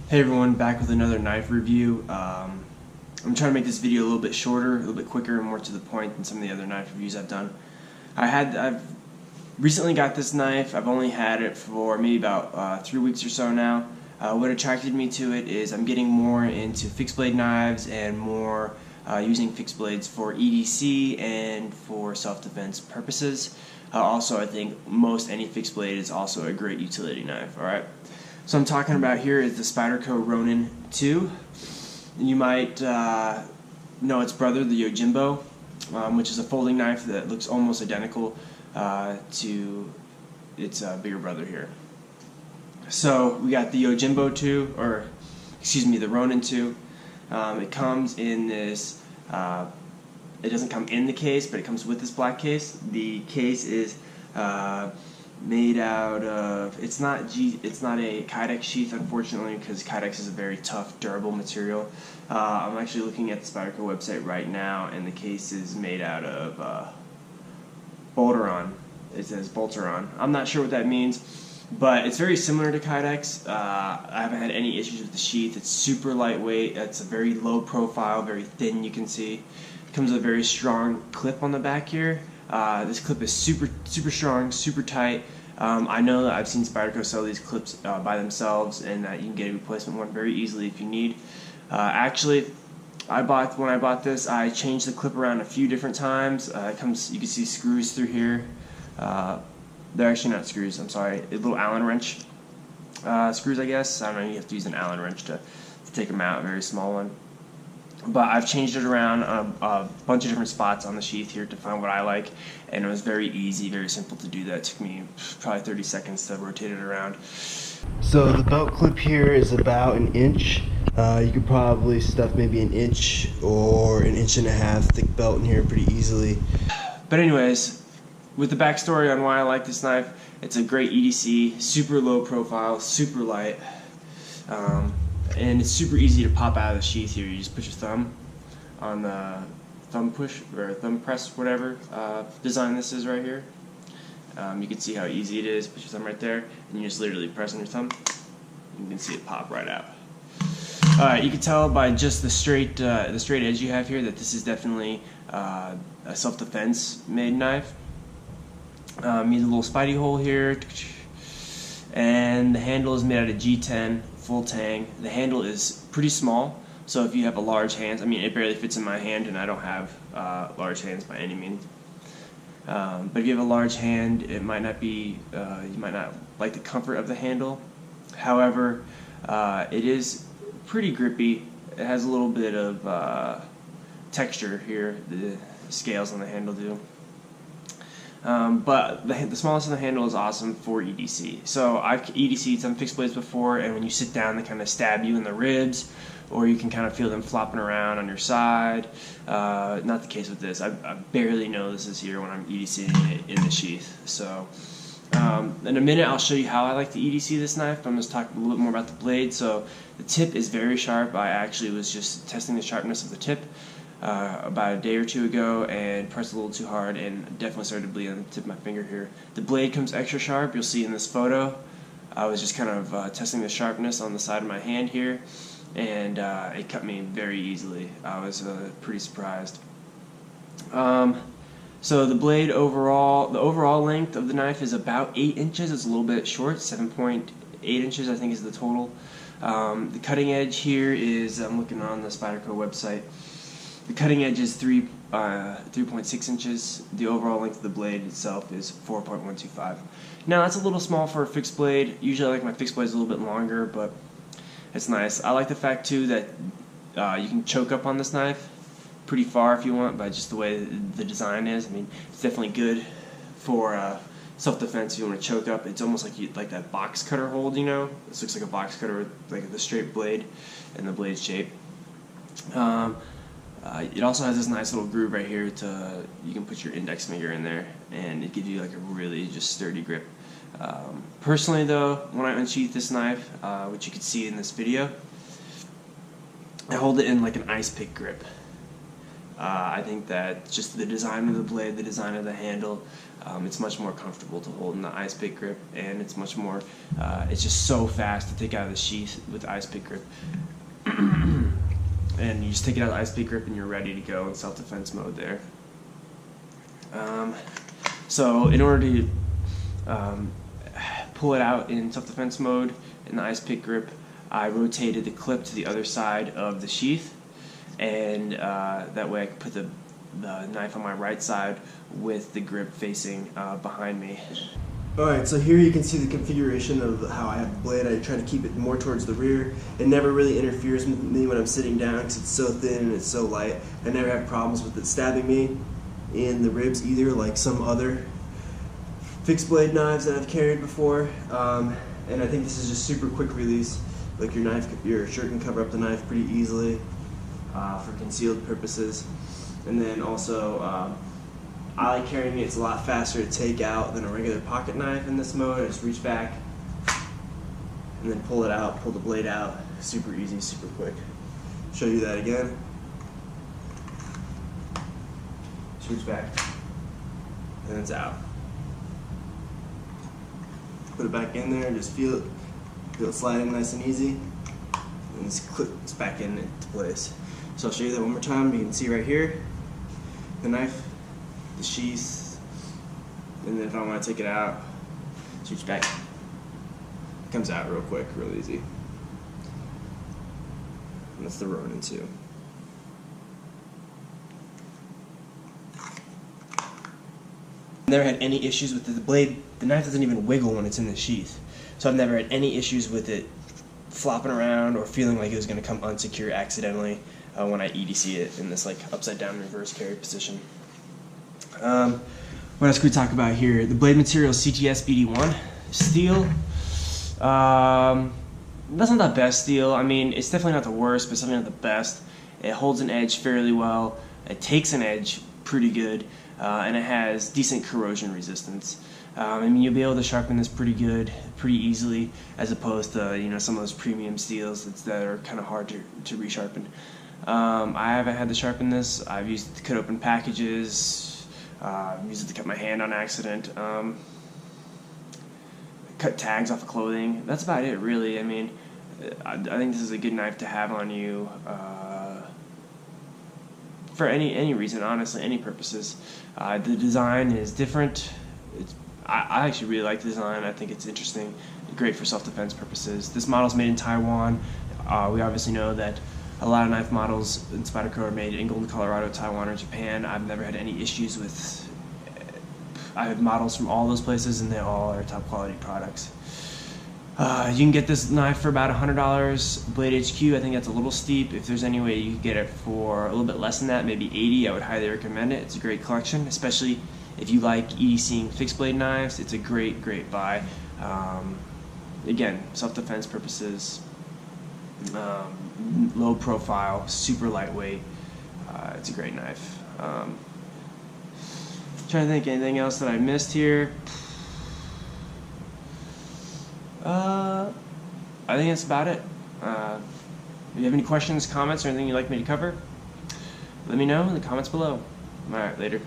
Hey everyone, back with another knife review. I'm trying to make this video a little bit shorter, a little bit quicker, and more to the point than some of the other knife reviews I've done. I've recently got this knife. I've only had it for maybe about 3 weeks or so now. What attracted me to it is I'm getting more into fixed blade knives and more using fixed blades for EDC and for self-defense purposes. Also, I think most any fixed blade is also a great utility knife. All right. So I'm talking about here is the Spyderco Ronin 2. You might know its brother, the Yojimbo, which is a folding knife that looks almost identical to its bigger brother here. So we got the Yojimbo 2, or excuse me, the Ronin 2. It comes in this, it doesn't come in the case, but it comes with this black case. The case is made out of, it's not a Kydex sheath, unfortunately, because Kydex is a very tough, durable material. I'm actually looking at the Spyderco website right now, and the case is made out of Bolteron. It says Bolteron. I'm not sure what that means, but it's very similar to Kydex. I haven't had any issues with the sheath. It's super lightweight. It's a very low profile, very thin, you can see. It comes with a very strong clip on the back here. This clip is super strong, super tight. I know that I've seen Spyderco sell these clips by themselves, and that you can get a replacement one very easily if you need. Actually, when I bought this, I changed the clip around a few different times. You can see screws through here. They're actually not screws, I'm sorry, a little Allen wrench screws, I guess. I don't know, you have to use an Allen wrench to take them out, a very small one. But I've changed it around a bunch of different spots on the sheath here to find what I like, and it was very easy, very simple to do that. It took me probably 30 seconds to rotate it around. So the belt clip here is about an inch. You could probably stuff maybe an inch or an inch and a half thick belt in here pretty easily. But anyways, with the backstory on why I like this knife, it's a great EDC, super low profile, super light. And it's super easy to pop out of the sheath here. You just put your thumb on the thumb push or thumb press, whatever design this is right here. You can see how easy it is. Put your thumb right there, and you just literally press on your thumb. You can see it pop right out. You can tell by just the straight edge you have here that this is definitely a self-defense made knife. You have a little spidey hole here, and the handle is made out of G10 full tang. The handle is pretty small, so if you have a large hand, I mean, it barely fits in my hand, and I don't have large hands by any means. But if you have a large hand, it might not be, you might not like the comfort of the handle. However, it is pretty grippy. It has a little bit of texture here, the scales on the handle do. But the smallest of the handle is awesome for EDC. So I've EDC'd some fixed blades before, and when you sit down, they kind of stab you in the ribs, or you can kind of feel them flopping around on your side. Not the case with this. I barely know this is here when I'm EDCing it in the sheath. So in a minute, I'll show you how I like to EDC this knife, but I'm just talking a little bit more about the blade. So the tip is very sharp. I actually was just testing the sharpness of the tip about a day or two ago, and pressed a little too hard and definitely started to bleed on the tip of my finger here. The blade comes extra sharp. You'll see in this photo. I was just kind of testing the sharpness on the side of my hand here, and it cut me very easily. I was pretty surprised. So the blade overall, the overall length of the knife is about 8 inches. It's a little bit short, 7.8 inches I think is the total. The cutting edge here is, I'm looking on the Spyderco website, the cutting edge is 3.6 inches. The overall length of the blade itself is 4.125. Now that's a little small for a fixed blade. Usually I like my fixed blades a little bit longer, but it's nice. I like the fact too that you can choke up on this knife pretty far if you want, by just the way the design is. I mean, it's definitely good for self-defense. If you want to choke up, it's almost like that box cutter hold, you know? This looks like a box cutter with like the straight blade and the blade shape. It also has this nice little groove right here you can put your index finger in there, and it gives you like a really just sturdy grip. Personally though, when I unsheath this knife, which you can see in this video, I hold it in like an ice pick grip. I think that just the design of the blade, the design of the handle, it's much more comfortable to hold in the ice pick grip, and it's much more, it's just so fast to take out of the sheath with the ice pick grip. And you just take it out of the ice pick grip and you're ready to go in self-defense mode there. So in order to pull it out in self-defense mode in the ice pick grip, I rotated the clip to the other side of the sheath, and that way I can put the knife on my right side with the grip facing behind me. Alright, so here you can see the configuration of how I have the blade. I try to keep it more towards the rear. It never really interferes with me when I'm sitting down because it's so thin and it's so light. I never have problems with it stabbing me in the ribs either, like some other fixed blade knives that I've carried before. And I think this is just super quick release. Like your shirt can cover up the knife pretty easily for concealed purposes. And then also, I like carrying it. It's a lot faster to take out than a regular pocket knife in this mode. I just reach back and then pull it out, pull the blade out. Super easy, super quick. Show you that again. Just reach back and it's out. Put it back in there and just feel it slide in nice and easy. And just clip it's back into place. So I'll show you that one more time. You can see right here the knife, the sheath, and then if I want to take it out, just reach back. It comes out real quick, real easy. And that's the Ronin too. Never had any issues with the blade. The knife doesn't even wiggle when it's in the sheath, so I've never had any issues with it flopping around or feeling like it was going to come unsecure accidentally when I EDC it in this like upside down reverse carry position. What else can we talk about here? The blade material is CTS BD1 steel. That's not the best steel. I mean, it's definitely not the worst, but certainly not the best. It holds an edge fairly well. It takes an edge pretty good, and it has decent corrosion resistance. I mean, you'll be able to sharpen this pretty good, pretty easily, as opposed to some of those premium steels that are kind of hard to resharpen. I haven't had to sharpen this. I've used it to cut open packages. Used it to cut my hand on accident. Cut tags off of clothing. That's about it, really. I mean, I think this is a good knife to have on you for any reason, honestly, any purposes. The design is different. I actually really like the design. I think it's interesting, great for self-defense purposes. This model is made in Taiwan. We obviously know that a lot of knife models in Spyderco are made in Golden, Colorado, Taiwan, or Japan. I've never had any issues with. I have models from all those places, and they all are top quality products. You can get this knife for about $100. Blade HQ, I think that's a little steep. If there's any way you could get it for a little bit less than that, maybe $80, I would highly recommend it. It's a great collection, especially if you like EDCing fixed blade knives. It's a great buy. Again, self-defense purposes, low profile, super lightweight. It's a great knife. Trying to think anything else that I missed here. I think that's about it. If you have any questions, comments, or anything you'd like me to cover, let me know in the comments below. Alright, later.